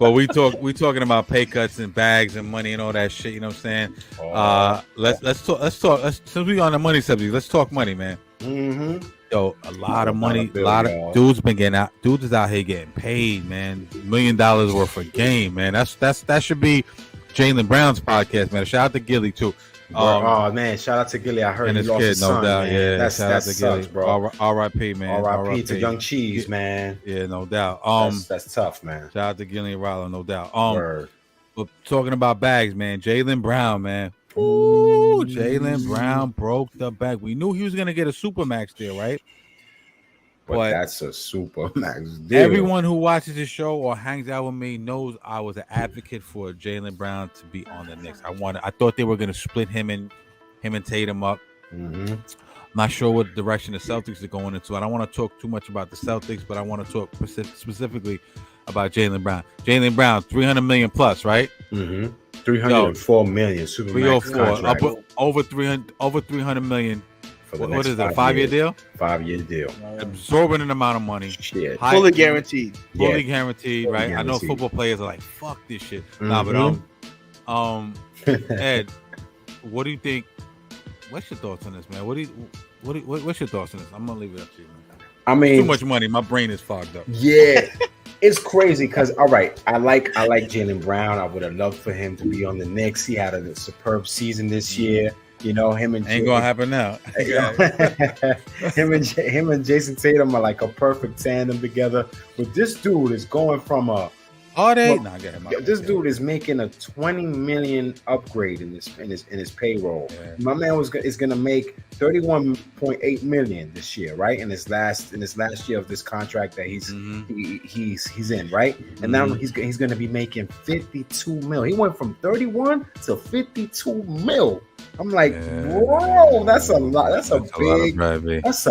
But we talking about pay cuts and bags and money and all that shit. You know what I'm saying? Let's talk. Since we on the money subject, let's talk money, man. Mm-hmm. Yo, a lot of money. A lot of dudes been getting out. Dudes is out here getting paid, man. $1 million worth of game, man. That should be Jaylen Brown's podcast, man. Shout out to Gilly too. Oh man, shout out to Gilly. I heard he lost his son, man. Yeah, that sucks, Gilly, bro. R.I.P. man. R.I.P. to Young Cheese, man. Yeah, no doubt. That's tough, man. Shout out to Gilly and Rollo, no doubt. Word. But talking about bags, man. Jaylen Brown, man. Ooh, Jaylen Brown broke the bag. We knew he was gonna get a Supermax deal, right? But that's a Supermax deal. Everyone who watches this show or hangs out with me knows I was an advocate for Jaylen Brown to be on the Knicks. I thought they were going to split him and Tatum up. Mm-hmm. I'm not sure what direction the Celtics are going into. I don't want to talk too much about the Celtics, but I want to talk specifically about Jaylen Brown. Jaylen Brown, $300 million plus, right? Mm-hmm. $304 million Supermax contract. Over $300 million. What is it? A 5 5-year deal? 5-year deal. Absorbing an amount of money. Shit. Fully guaranteed. Fully guaranteed, right? Guaranteed. I know football players are like, fuck this shit. Mm-hmm. Nah, but Ed, what do you think? What's your thoughts on this, man? What's your thoughts on this? I'm gonna leave it up to you, man. I mean, too much money. My brain is fogged up. Yeah. It's crazy because all right, I like Jaylen Brown. I would have loved for him to be on the Knicks. He had a superb season this year. You know, him and ain't gonna happen now. him and Jason Tatum are like a perfect tandem together. But this dude is going from this dude is making a $20 million upgrade in his payroll. Yeah. My man is gonna make $31.8 million this year, right? In his last year of this contract that he's in, right? And now he's gonna be making $52 million. He went from 31 to 52 mil. I'm like, bro, that's a lot. That's a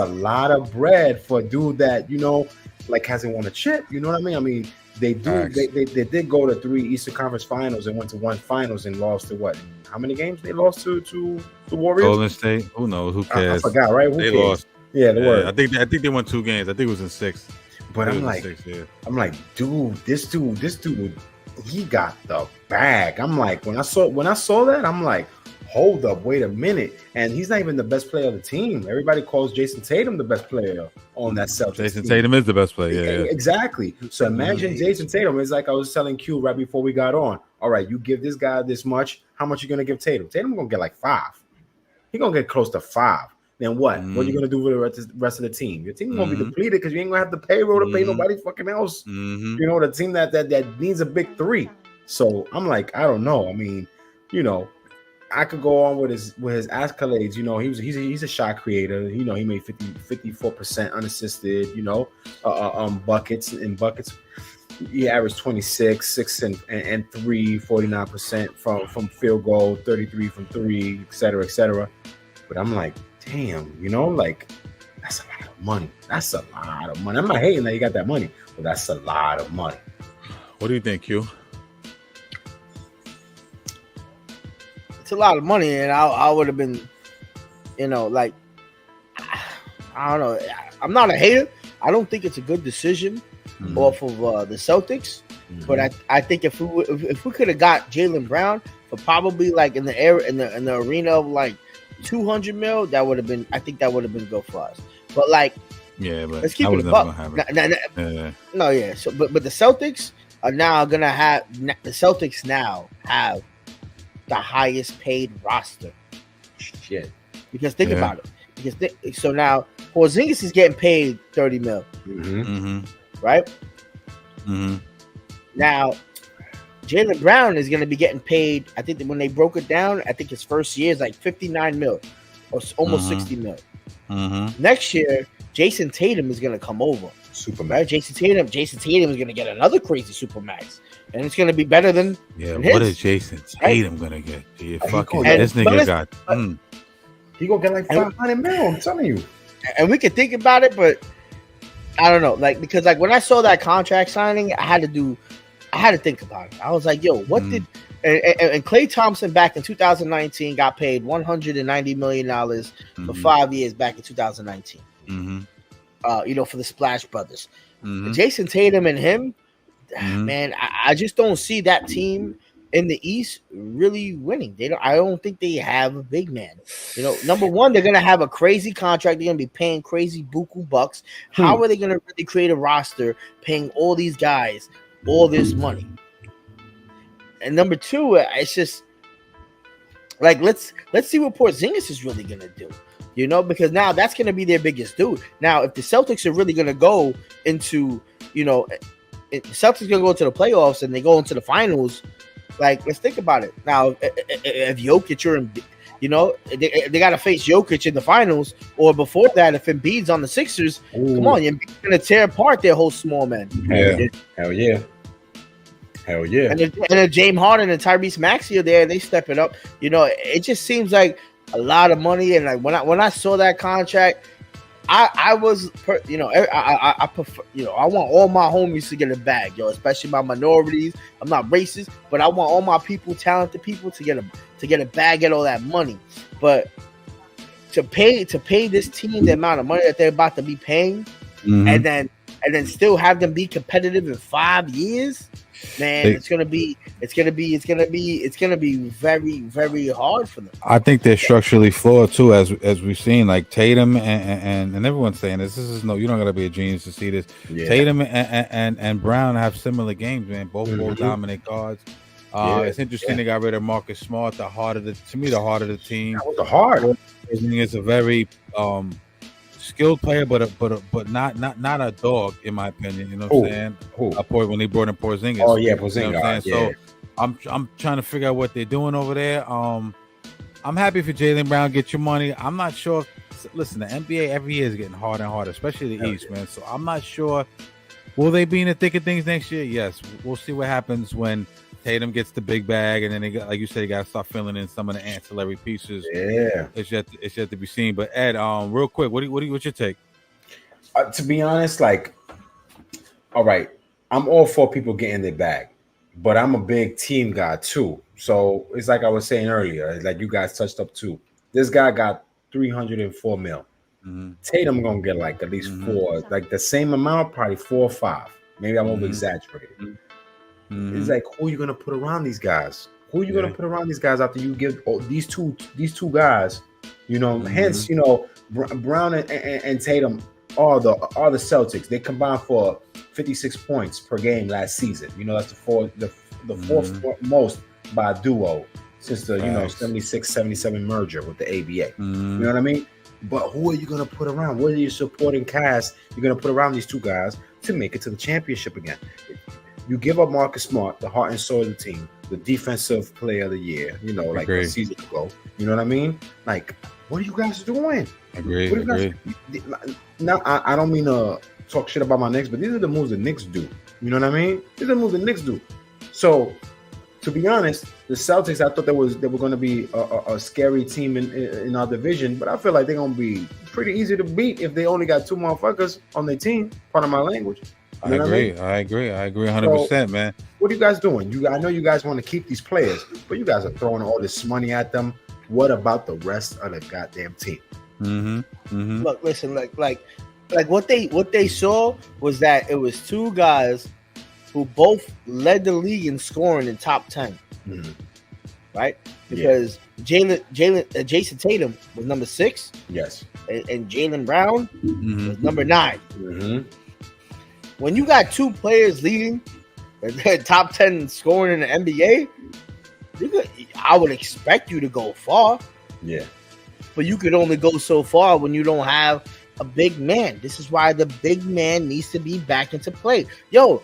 lot of bread for a dude that, you know, like hasn't won a chip. You know what I mean? I mean, they did go to 3 Eastern Conference Finals and went to 1 Finals and lost to what? How many games they lost to the Warriors? Golden State. Who knows? Who cares? I forgot, right? They lost. Yeah, they were. I think they won 2 games. I think it was in 6. But I'm like, dude, this dude, he got the bag. I'm like, when I saw that, I'm like, hold up, wait a minute. And he's not even the best player of the team. Everybody calls Jason Tatum the best player on that Celtics Jason team. Tatum is the best player. Yeah. Exactly. So imagine Jason Tatum. It's like I was telling Q right before we got on. All right, you give this guy this much. How much you going to give Tatum? Tatum going to get like 5. He's going to get close to 5. Then what? What are you going to do with the rest of the team? Your team is going to be depleted because you ain't going to have the payroll to pay nobody fucking else. You know, the team that needs a big 3. So I'm like, I don't know. I mean, you know, I could go on with his accolades. You know, he's a shot creator. You know, he made 54% unassisted. You know, buckets. He averaged 26, 6 and 3, 49% from field goal, 33 from 3, et cetera. But I'm like, damn, you know, like that's a lot of money. I'm not hating that he got that money, but that's a lot of money. What do you think, Q? It's a lot of money, and I would have been, you know, like, I don't know. I'm not a hater. I don't think it's a good decision off of the Celtics, but I think if we could have got Jaylen Brown for probably like in the arena of like 200 mil, that would have been. I think that would have been good for us. But like, yeah, but let's keep it a buck. No, yeah. So, but the Celtics are now gonna have the highest paid roster. Shit. Because think about it. So now Porzingis is getting paid 30 mil. Right? Now Jaylen Brown is going to be getting paid. I think that when they broke it down, I think his first year is like 59 mil or almost 60 mil. Next year, Jason Tatum is going to come over. Supermax. Right? Jason Tatum is going to get another crazy supermax. And it's going to be better than what is Jason Tatum going to get? This nigga got he going to get like 500 mil, I'm telling you. And we can think about it, but I don't know. Like, because like when I saw that contract signing, I had to think about it. I was like, yo, what did and Klay Thompson back in 2019 got paid $190 million for 5 years back in 2019. You know, for the Splash Brothers. Jason Tatum and him, man, I just don't see that team in the East really winning. I don't think they have a big man. You know, number one, they're gonna have a crazy contract. They're gonna be paying crazy buku bucks. How are they gonna really create a roster paying all these guys all this money? And number two, it's just like let's see what Porzingis is really gonna do. You know, because now that's gonna be their biggest dude. Now, if the Celtics are really gonna go into, you know, if the Celtics gonna go to the playoffs and they go into the finals. Like, let's think about it. Now, if Jokic they got to face Jokic in the finals, or before that, if Embiid's on the Sixers, come on, you're going to tear apart their whole small man. Hell yeah. And if James Harden and Tyrese Maxey are there, they step it up. You know, it just seems like a lot of money. And like when I saw that contract, I prefer, I want all my homies to get a bag, especially my minorities. I'm not racist, but I want all my people, talented people, to get a bag, get all that money. But to pay this team the amount of money that they're about to be paying, and then still have them be competitive in 5 years, man, it's gonna be very, very hard for them. I think they're structurally flawed too, as we've seen. Like Tatum and everyone's saying this. This is you don't gotta be a genius to see this. Yeah. Tatum and Brown have similar games, man. Both ball dominant guards. It's interesting they got rid of Marcus Smart, the heart of the team. That was the heart. It's a very skilled player, but not a dog, in my opinion. You know what I'm saying? When they brought in Porzingis. Oh yeah, Porzingis. You know what I'm saying? So I'm trying to figure out what they're doing over there. I'm happy for Jaylen Brown. Get your money. I'm not sure. Listen, the NBA every year is getting harder and harder, especially the East, man. So I'm not sure. Will they be in the thick of things next year? Yes. We'll see what happens when Tatum gets the big bag, and then they got, like you said, they got to start filling in some of the ancillary pieces. Yeah, it's yet to be seen. But Ed, real quick, what's your take? To be honest, like, all right, I'm all for people getting their bag, but I'm a big team guy too. So it's like I was saying earlier, like you guys touched up too. This guy got $304 million. Tatum gonna get like at least 4, like the same amount, probably 4 or 5. Maybe I'm over exaggerating. It's like, who are you gonna put around these guys? Who are you gonna put around these guys after you give these two guys? You know, hence, you know, Brown and Tatum are the Celtics. They combined for 56 points per game last season. You know, that's the fourth most by a duo since the 76-77 merger with the ABA. You know what I mean? But who are you gonna put around? What are your supporting cast you're gonna put around these two guys to make it to the championship again? You give up Marcus Smart, the heart and soul of the team, the defensive player of the year, you know, like a season ago. You know what I mean? Like, what are you guys doing? Agree. Now, I don't mean to talk shit about my Knicks, but these are the moves the Knicks do. You know what I mean? These are the moves the Knicks do. So, to be honest, the Celtics, I thought they were going to be a scary team in our division, but I feel like they're going to be pretty easy to beat if they only got 2 motherfuckers on their team. Pardon my language. I agree 100%, man. What are you guys doing? I know you guys want to keep these players, but you guys are throwing all this money at them. What about the rest of the goddamn team? Look, listen, like what they saw was that it was 2 guys who both led the league in scoring in top 10, right? Because Jason Tatum was number 6, yes, and Jaylen Brown was number 9. When you got 2 players leading top 10 scoring in the NBA, I would expect you to go far. Yeah. But you could only go so far when you don't have a big man. This is why the big man needs to be back into play. Yo,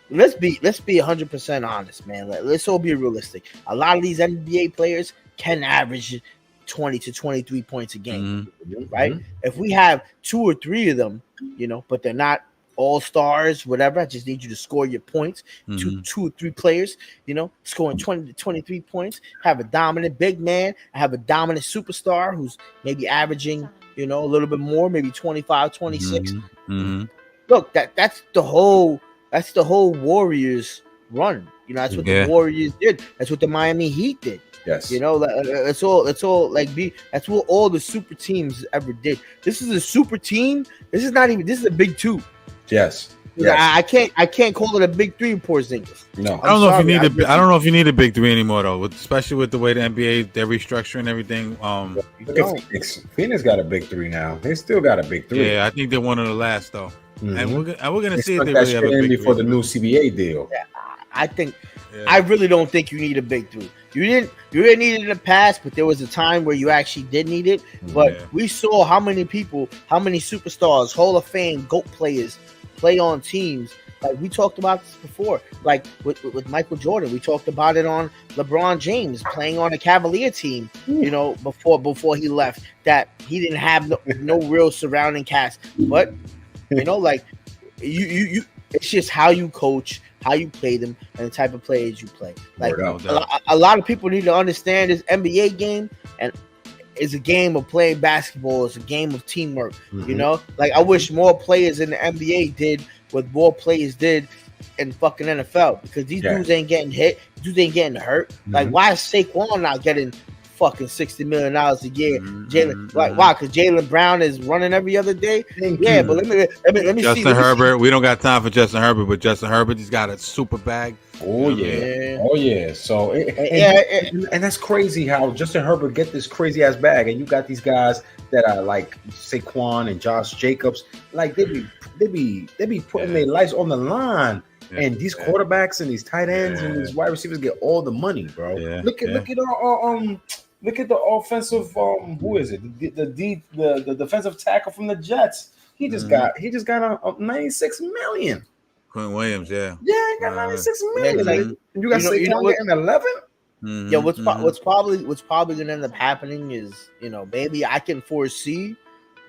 let's be 100% honest, man. Let's all be realistic. A lot of these NBA players can average 20 to 23 points a game, right? If we have 2 or 3 of them, you know, but they're not all-stars, whatever. I just need you to score your points. 2 or 3 players, you know, scoring 20 to 23 points. Have a dominant big man. I have a dominant superstar who's maybe averaging, you know, a little bit more, maybe 25, 26. Look, that's the whole Warriors run. You know, that's what the Warriors did. That's what the Miami Heat did. Yes. You know, it's all like that's what all the super teams ever did. This is a super team. This is a big 2. Yes. Yes. I can't call it a big three, Porzingis. No, I don't know if you need a big three anymore though, especially with the way the NBA they're restructuring everything. Look at Phoenix. Phoenix got a big three now. They still got a big three. Yeah, I think they're one of the last though, and we're gonna see if they that really have a shit in big before three. the new CBA deal. Yeah, I think Yeah. I really don't think you need a big three. You didn't need it in the past, but there was a time where you actually did need it. But Yeah. we saw how many superstars, Hall of Fame, GOAT players play on teams. Like we talked about this before, like with Michael Jordan, we talked about it on LeBron James playing on a Cavalier team. You know, before he left, that he didn't have no real surrounding cast. But you know, like you it's just how you coach, how you play them, and the type of players you play. Like a lot of people need to understand this NBA game, and it's a game of playing basketball. It's a game of teamwork. You know, like I wish more players in the NBA did what more players did in fucking NFL, because these dudes ain't getting hit, dudes ain't getting hurt. Like why is Saquon not getting fucking $60 million a year? Jaylen, like why? Because Jaylen Brown is running every other day. But let me Justin see. Herbert. We don't got time for Justin Herbert, but Justin Herbert, he's got a super bag. Oh yeah. So and that's crazy how Justin Herbert get this crazy ass bag, and you got these guys that are like Saquon and Josh Jacobs, like they be putting their lives on the line. Yeah, and these quarterbacks and these tight ends and these wide receivers get all the money, bro. Look at look at the offensive who is it? The defensive tackle from the Jets. He just got a 96 million. Quinn Williams, he got 96 million. Like, you got Saquon getting 11. Yeah, what's probably gonna end up happening is, you know, maybe I can foresee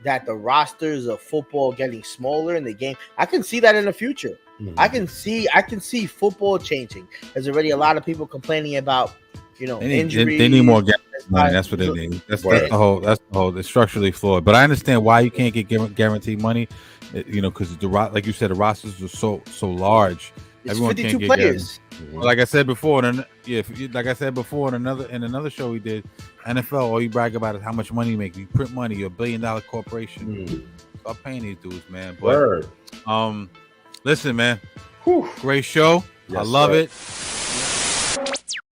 that the rosters of football getting smaller in the game. I can see that in the future. I can see football changing. There's already a lot of people complaining about, you know, injuries. They need more money. That's what they need. That's the whole. It's structurally flawed. But I understand why you can't get guaranteed money. You know, because like you said, the rosters are so large. It's everyone 52 can't get players. Well, like I said before, in another show we did, NFL, all you brag about is how much money you make. You print money. You're $1 billion corporation. Stop paying these dudes, man. But listen, man. Great show. Yes, I love it.